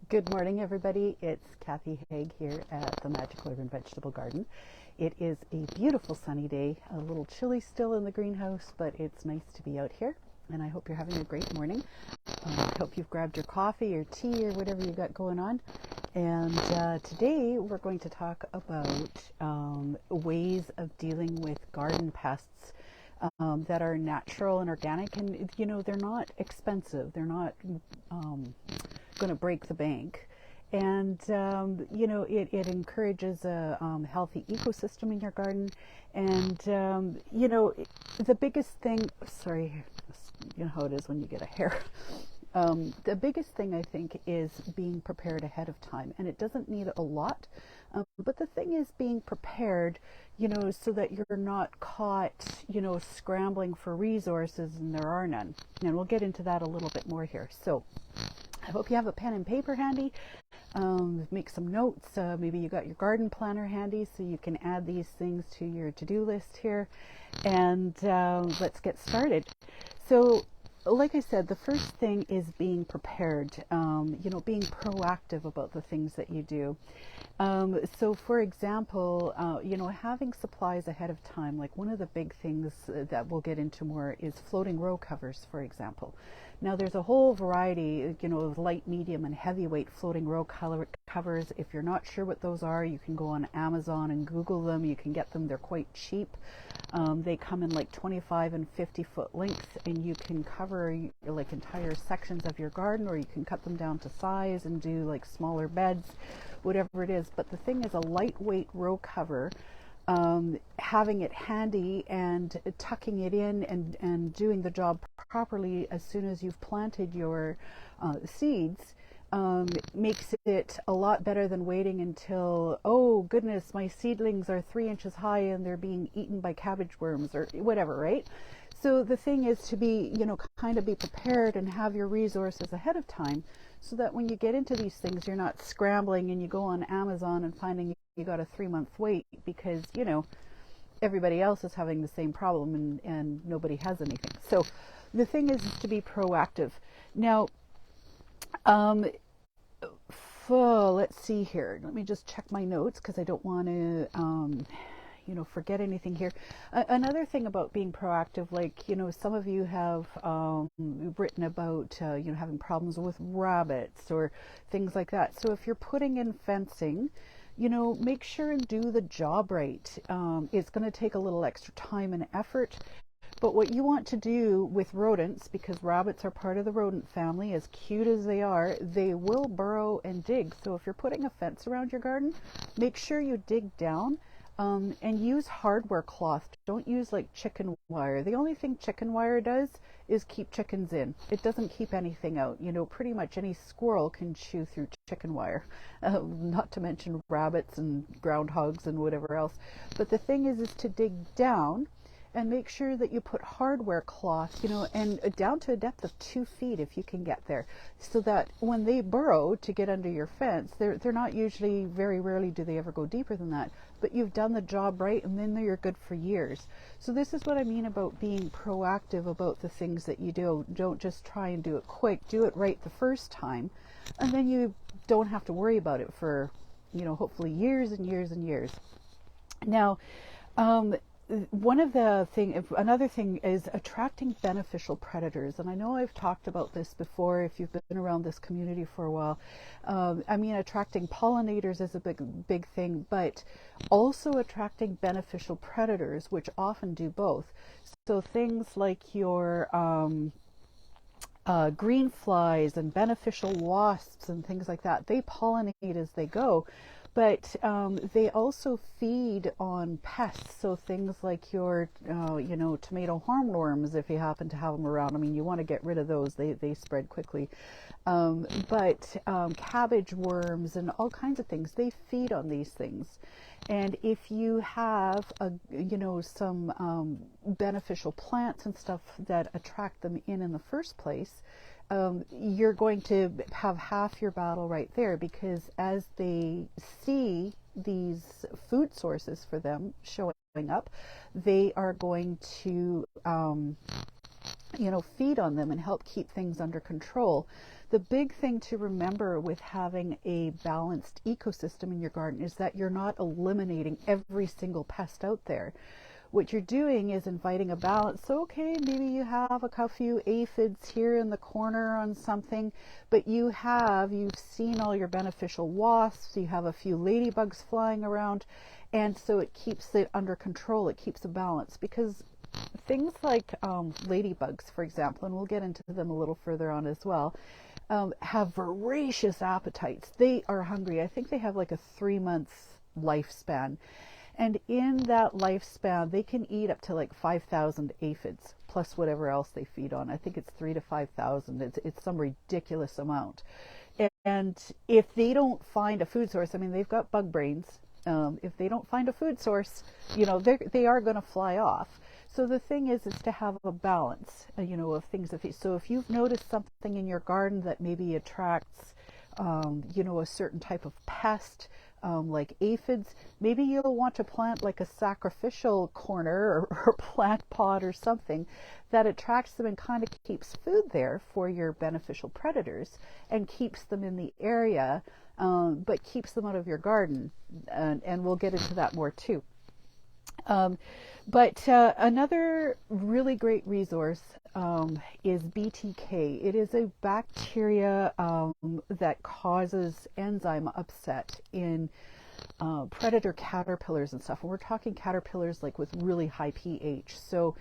Good morning, everybody. It's Cathy here at the Magical Urban Vegetable Garden. It is a beautiful sunny day, a little chilly still in the greenhouse, but it's nice to be out here, and I hope you're having a great morning. I hope you've grabbed your coffee or tea or whatever you got going on. And today we're going to talk about ways of dealing with garden pests that are natural and organic, and they're not expensive. They're not going to break the bank, and it encourages a healthy ecosystem in your garden. And the biggest thing, sorry, you know how it is when you get a hair. The biggest thing, I think, is being prepared ahead of time, and it doesn't need a lot, but the thing is being prepared, so that you're not caught, scrambling for resources and there are none. And we'll get into that a little bit more here. So I hope you have a pen and paper handy. Make some notes. Maybe you got your garden planner handy so you can add these things to your to-do list here. And let's get started. So, like I said, the first thing is being prepared, being proactive about the things that you do. So, for example, having supplies ahead of time, like one of the big things that we'll get into more is floating row covers, for example. Now, there's a whole variety, of light, medium, and heavyweight floating row covers. If you're not sure what those are, you can go on Amazon and Google them. You can get them. They're quite cheap. They come in like 25 and 50 foot length, and you can cover like entire sections of your garden, or you can cut them down to size and do like smaller beds, whatever it is. But the thing is, a lightweight row cover, having it handy and tucking it in and doing the job properly as soon as you've planted your seeds, makes it a lot better than waiting until, oh goodness, my seedlings are 3 inches high and they're being eaten by cabbage worms or whatever, right? So the thing is to be, kind of be prepared and have your resources ahead of time, so that when you get into these things, you're not scrambling and you go on Amazon and finding you got a 3-month wait because, everybody else is having the same problem and nobody has anything. So the thing is to be proactive. Now, let's see here. Let me just check my notes because I don't want to, forget anything here. Another thing about being proactive, like, some of you have written about, having problems with rabbits or things like that. So if you're putting in fencing, make sure and do the job right. It's going to take a little extra time and effort. But what you want to do with rodents, because rabbits are part of the rodent family, as cute as they are, they will burrow and dig. So if you're putting a fence around your garden, make sure you dig down and use hardware cloth. Don't use like chicken wire. The only thing chicken wire does is keep chickens in. It doesn't keep anything out. Pretty much any squirrel can chew through chicken wire, not to mention rabbits and groundhogs and whatever else. But the thing is to dig down and make sure that you put hardware cloth, and down to a depth of 2 feet if you can get there, so that when they burrow to get under your fence, they're not usually, very rarely do they ever go deeper than that, but you've done the job right, and then you're good for years. So this is what I mean about being proactive about the things that you do. Don't just try and do it quick. Do it right the first time, and then you don't have to worry about it for, hopefully years and years and years. Now, another thing is attracting beneficial predators. And I know I've talked about this before if you've been around this community for a while. Attracting pollinators is a big thing, but also attracting beneficial predators, which often do both. So things like your green flies and beneficial wasps and things like that, they pollinate as they go. But they also feed on pests, so things like your, tomato hornworms, if you happen to have them around. I mean, you want to get rid of those; they spread quickly. But cabbage worms and all kinds of things, they feed on these things. And if you have some beneficial plants and stuff that attract them in the first place, you're going to have half your battle right there, because as they see these food sources for them showing up, they are going to feed on them and help keep things under control. the big thing to remember with having a balanced ecosystem in your garden is that you're not eliminating every single pest out there. What you're doing is inviting a balance. So, okay, maybe you have a few aphids here in the corner on something, but you've seen all your beneficial wasps, you have a few ladybugs flying around, and so it keeps it under control, it keeps a balance. Because things like ladybugs, for example, and we'll get into them a little further on as well, have voracious appetites. They are hungry. I think they have like a 3-month lifespan. And in that lifespan, they can eat up to like 5,000 aphids, plus whatever else they feed on. I think it's 3,000 to 5,000. It's some ridiculous amount. And if they don't find a food source, I mean, they've got bug brains. If they don't find a food source, they are going to fly off. So the thing is to have a balance, of things. So if you've noticed something in your garden that maybe attracts, a certain type of pest, like aphids, maybe you'll want to plant like a sacrificial corner or plant pot or something that attracts them and kind of keeps food there for your beneficial predators and keeps them in the area, but keeps them out of your garden. And we'll get into that more too. But another really great resource is BTK. It is a bacteria that causes enzyme upset in predator caterpillars and stuff. And we're talking caterpillars like with really high pH. So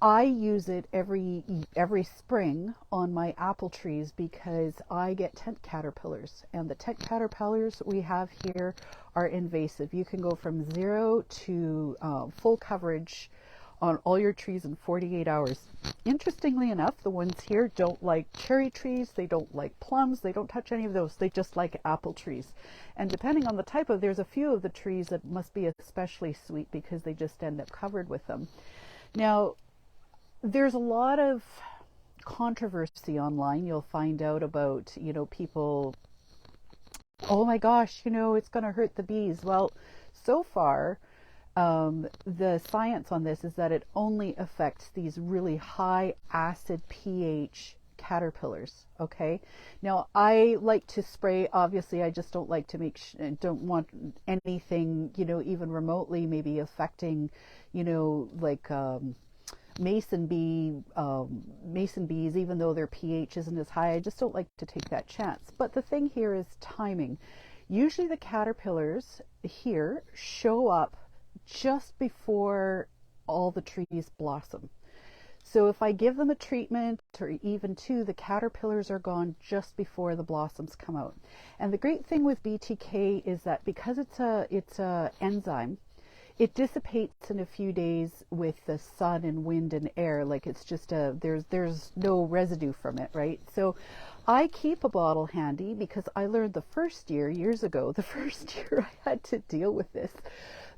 I use it every spring on my apple trees because I get tent caterpillars, and the tent caterpillars we have here are invasive. You can go from 0 to full coverage on all your trees in 48 hours. Interestingly enough, the ones here don't like cherry trees, they don't like plums, they don't touch any of those, they just like apple trees. And depending on the type there's a few of the trees that must be especially sweet because they just end up covered with them. Now, there's a lot of controversy online. You'll find out about, people, oh my gosh, it's going to hurt the bees. Well, so far, the science on this is that it only affects these really high acid pH caterpillars. Okay. Now, I like to spray. Obviously, I just don't like to don't want anything, even remotely maybe affecting, like, mason bees, even though their pH isn't as high. I just don't like to take that chance. But the thing here is timing. Usually the caterpillars here show up just before all the trees blossom. So if I give them a treatment or even 2, the caterpillars are gone just before the blossoms come out. And the great thing with BTK is that because it's a enzyme, it dissipates in a few days with the sun and wind and air. Like it's just there's no residue from it, right? So I keep a bottle handy because I learned years ago, the first year I had to deal with this,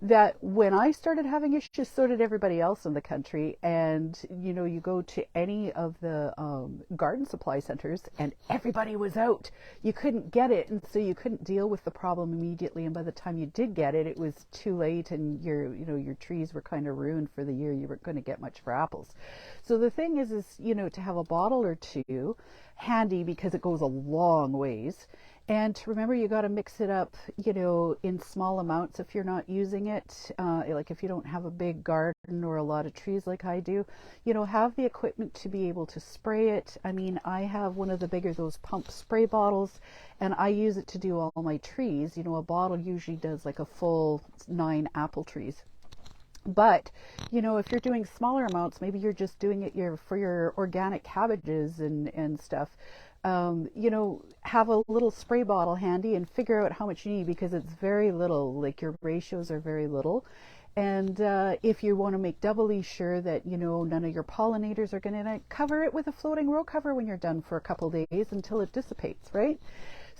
that when I started having issues, so did everybody else in the country. And, you go to any of the garden supply centers and everybody was out. You couldn't get it. And so you couldn't deal with the problem immediately. And by the time you did get it, it was too late and your trees were kind of ruined for the year. You weren't going to get much for apples. So the thing is, to have a bottle or 2 handy because it goes a long ways. And remember, you got to mix it up, in small amounts if you're not using it. Like if you don't have a big garden or a lot of trees like I do, have the equipment to be able to spray it. I mean, I have one of the bigger, those pump spray bottles, and I use it to do all my trees. A bottle usually does like a full 9 apple trees. But, if you're doing smaller amounts, maybe you're just doing it for your organic cabbages and stuff. Have a little spray bottle handy and figure out how much you need because it's very little, like your ratios are very little. And if you want to make doubly sure that, none of your pollinators are going to cover it with a floating row cover when you're done for a couple days until it dissipates, right?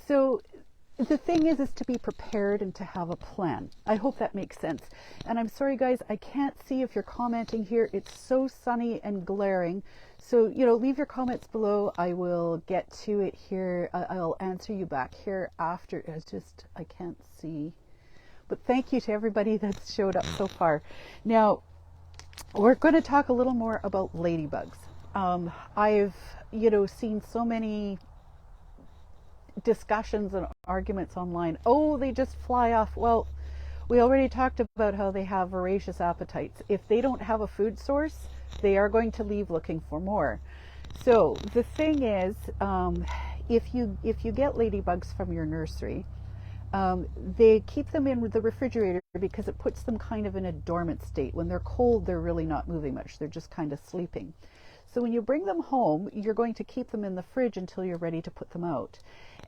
So the thing is to be prepared and to have a plan. I hope that makes sense. And I'm sorry, guys, I can't see if you're commenting here. It's so sunny and glaring. So, leave your comments below. I will get to it here. I'll answer you back here after. I can't see. But thank you to everybody that's showed up so far. Now, we're going to talk a little more about ladybugs. I've seen so many discussions and arguments online. Oh, they just fly off. Well, we already talked about how they have voracious appetites. If they don't have a food source, they are going to leave looking for more. So the thing is, if you get ladybugs from your nursery, they keep them in the refrigerator because it puts them kind of in a dormant state. When they're cold, they're really not moving much. They're just kind of sleeping. So when you bring them home, you're going to keep them in the fridge until you're ready to put them out.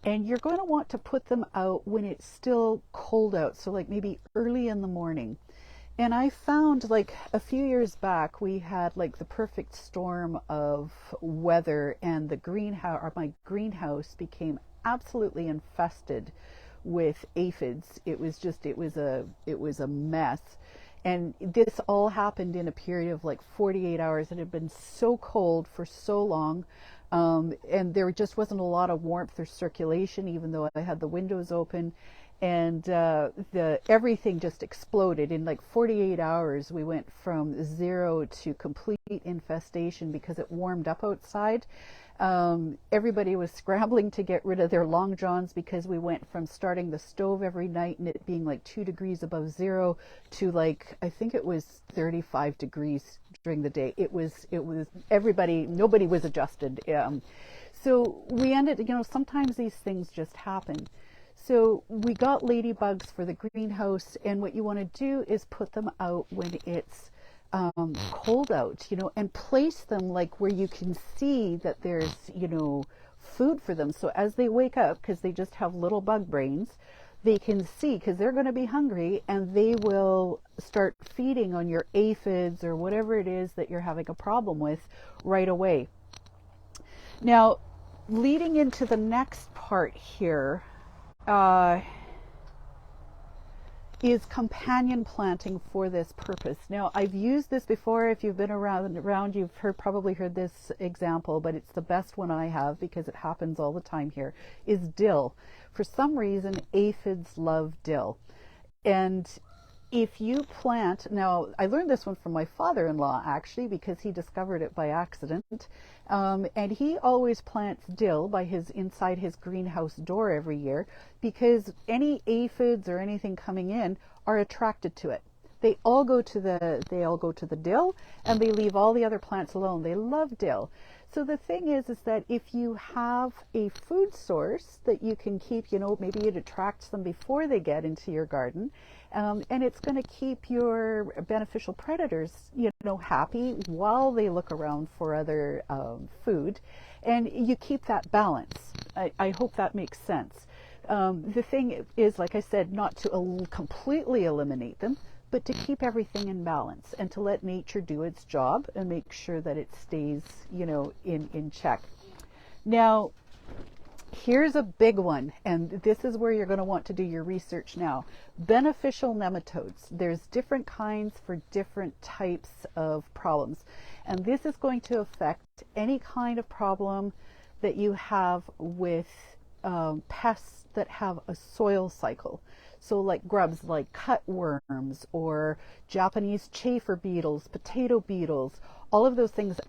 And you're going to want to put them out when it's still cold out, so like maybe early in the morning. And I found, like, a few years back, we had like the perfect storm of weather, and the greenhouse, or my greenhouse, became absolutely infested with aphids. It was a mess. And this all happened in a period of like 48 hours. It had been so cold for so long. And there just wasn't a lot of warmth or circulation, even though I had the windows open. And everything just exploded. In like 48 hours, we went from zero to complete infestation because it warmed up outside. Everybody was scrambling to get rid of their long johns because we went from starting the stove every night and it being like 2 degrees above zero to like, I think it was 35 degrees during the day. It was everybody, nobody was adjusted. So we ended, sometimes these things just happen. So we got ladybugs for the greenhouse, and what you want to do is put them out when it's cold out, and place them like where you can see that there's, food for them. So as they wake up, because they just have little bug brains, they can see, because they're going to be hungry, and they will start feeding on your aphids or whatever it is that you're having a problem with right away. Now, leading into the next part here, is companion planting for this purpose. Now, I've used this before. If you've been around, you've probably heard this example, but it's the best one I have because it happens all the time here, is dill. For some reason, aphids love dill. And if you plant, now I learned this one from my father-in-law actually, because he discovered it by accident. And he always plants dill inside his greenhouse door every year, because any aphids or anything coming in are attracted to it. They all go to the dill, and they leave all the other plants alone. They love dill. So the thing is that if you have a food source that you can keep, maybe it attracts them before they get into your garden, and it's going to keep your beneficial predators, happy while they look around for other food, and you keep that balance. I hope that makes sense. The thing is, like I said, not to completely eliminate them, but to keep everything in balance and to let nature do its job and make sure that it stays, in check. Now, here's a big one, and this is where you're going to want to do your research now. Beneficial nematodes. There's different kinds for different types of problems, and this is going to affect any kind of problem that you have with pests that have a soil cycle. So like grubs like cutworms or Japanese chafer beetles, potato beetles, all of those things,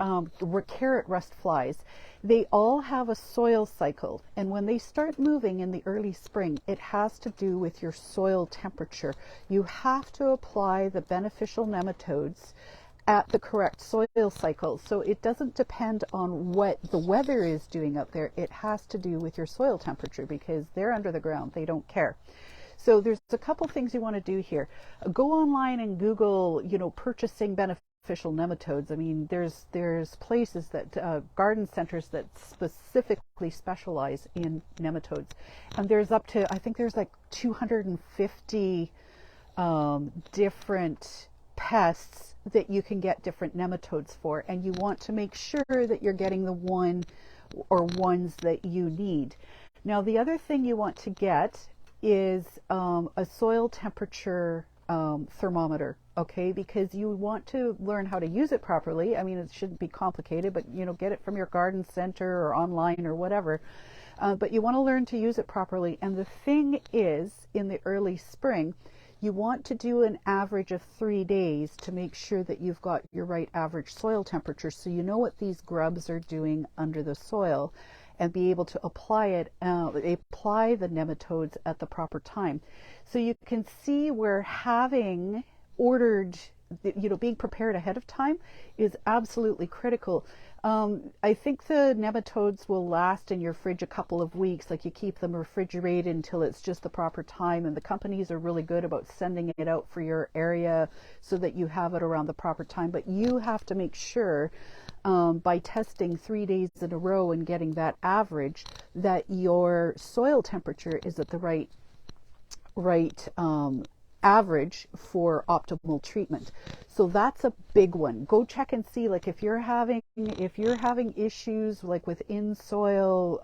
carrot rust flies, they all have a soil cycle. And when they start moving in the early spring, it has to do with your soil temperature. You have to apply the beneficial nematodes at the correct soil cycle. So it doesn't depend on what the weather is doing up there. It has to do with your soil temperature, because they're under the ground. They don't care. So there's a couple things you want to do here. Go online and Google, purchasing beneficial nematodes. I mean, there's places that, garden centers that specifically specialize in nematodes. And there's up to, I think there's like 250 different pests that you can get different nematodes for. And you want to make sure that you're getting the one or ones that you need. Now, the other thing you want to get is a soil temperature thermometer, okay? Because you want to learn how to use it properly. I mean, it shouldn't be complicated, but get it from your garden center or online or whatever. But you want to learn to use it properly. And the thing is, in the early spring, You want to do an average of 3 days to make sure that you've got your right average soil temperature, so you know what these grubs are doing under the soil, and be able to apply the nematodes at the proper time. So you can see where having ordered, being prepared ahead of time is absolutely critical. I think the nematodes will last in your fridge a couple of weeks. Like, you keep them refrigerated until it's just the proper time, and the companies are really good about sending it out for your area so that you have it around the proper time. But you have to make sure, by testing 3 days in a row and getting that average, that your soil temperature is at the right average for optimal treatment. So that's a big one. Go check and see, like, if you're having issues like with in soil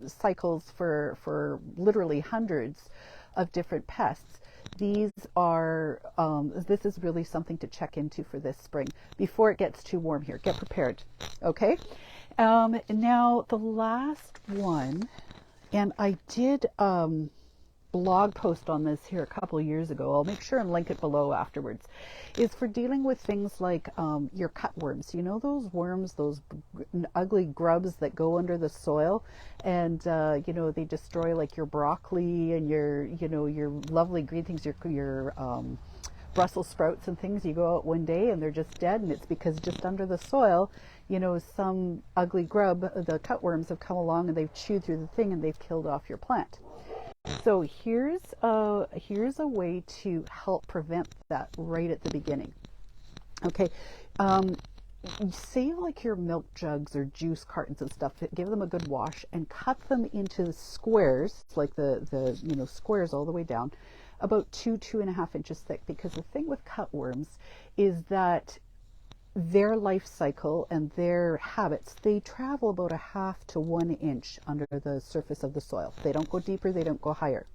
cycles for literally hundreds of different pests. These are this is really something to check into for this spring before it gets too warm here. Get prepared. Okay. Now the last one, and I did blog post on this here a couple of years ago. I'll make sure and link it below afterwards. Is for dealing with things like your cutworms. You know, those worms, those ugly grubs that go under the soil, and they destroy like your broccoli and your lovely green things, your Brussels sprouts and things. You go out one day and they're just dead, and it's because just under the soil, some ugly grub, the cutworms, have come along and they've chewed through the thing and they've killed off your plant. So here's a way to help prevent that right at the beginning. Okay, say like your milk jugs or juice cartons and stuff, give them a good wash and cut them into squares, like the squares all the way down, about 2.5 inches thick. Because the thing with cutworms is that their life cycle and their habits, they travel about 1/2 to 1 inch under the surface of the soil. They don't go deeper, they don't go higher.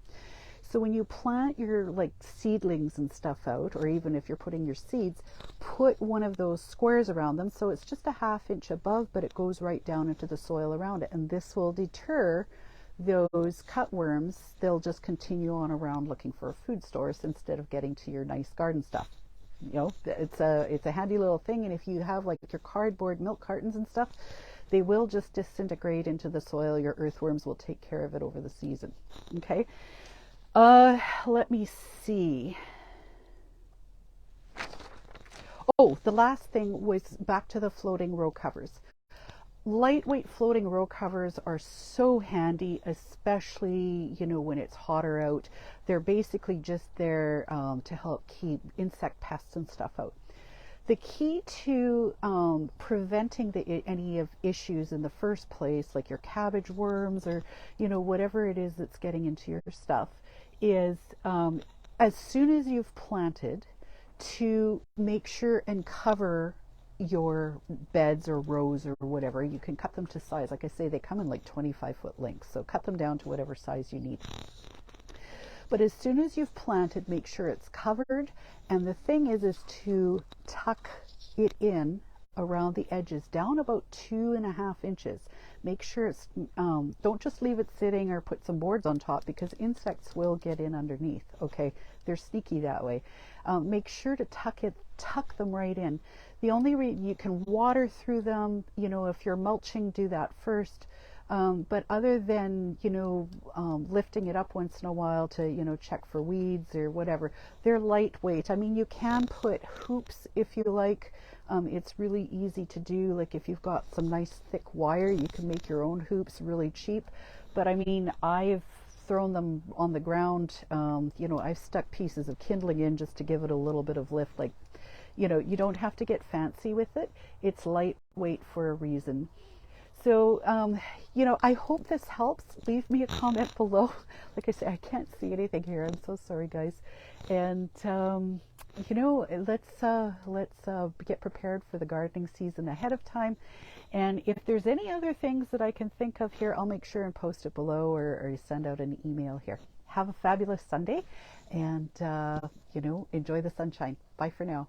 So when you plant your like seedlings and stuff out, or even if you're putting your seeds, put one of those squares around them, so it's just 1/2 inch above, but it goes right down into the soil around it, and this will deter those cutworms. They'll just continue on around looking for a food source instead of getting to your nice garden stuff. It's a handy little thing, and if you have like your cardboard milk cartons and stuff, they will just disintegrate into the soil. Your earthworms will take care of it over the season. Okay. Let me see. Oh, the last thing was back to the floating row covers. Lightweight floating row covers are so handy, especially when it's hotter out. They're basically just there to help keep insect pests and stuff out. The key to preventing any of issues in the first place, like your cabbage worms or whatever it is that's getting into your stuff, is as soon as you've planted, to make sure and cover your beds or rows or whatever. You can cut them to size. Like I say, they come in like 25-foot lengths, so cut them down to whatever size you need. But as soon as you've planted, make sure it's covered. And the thing is to tuck it in around the edges, down about 2.5 inches. Make sure it's, don't just leave it sitting or put some boards on top, because insects will get in underneath. Okay, they're sneaky that way. Make sure to tuck them right in. The only you can water through them, if you're mulching, do that first. But other than, lifting it up once in a while to, check for weeds or whatever, they're lightweight. I mean, you can put hoops if you like. It's really easy to do. Like if you've got some nice thick wire, you can make your own hoops really cheap. But I mean, I've thrown them on the ground. I've stuck pieces of kindling in just to give it a little bit of lift. Like, you don't have to get fancy with it. It's lightweight for a reason. So, I hope this helps. Leave me a comment below. Like I say, I can't see anything here. I'm so sorry, guys. And, let's get prepared for the gardening season ahead of time. And if there's any other things that I can think of here, I'll make sure and post it below or send out an email here. Have a fabulous Sunday and, enjoy the sunshine. Bye for now.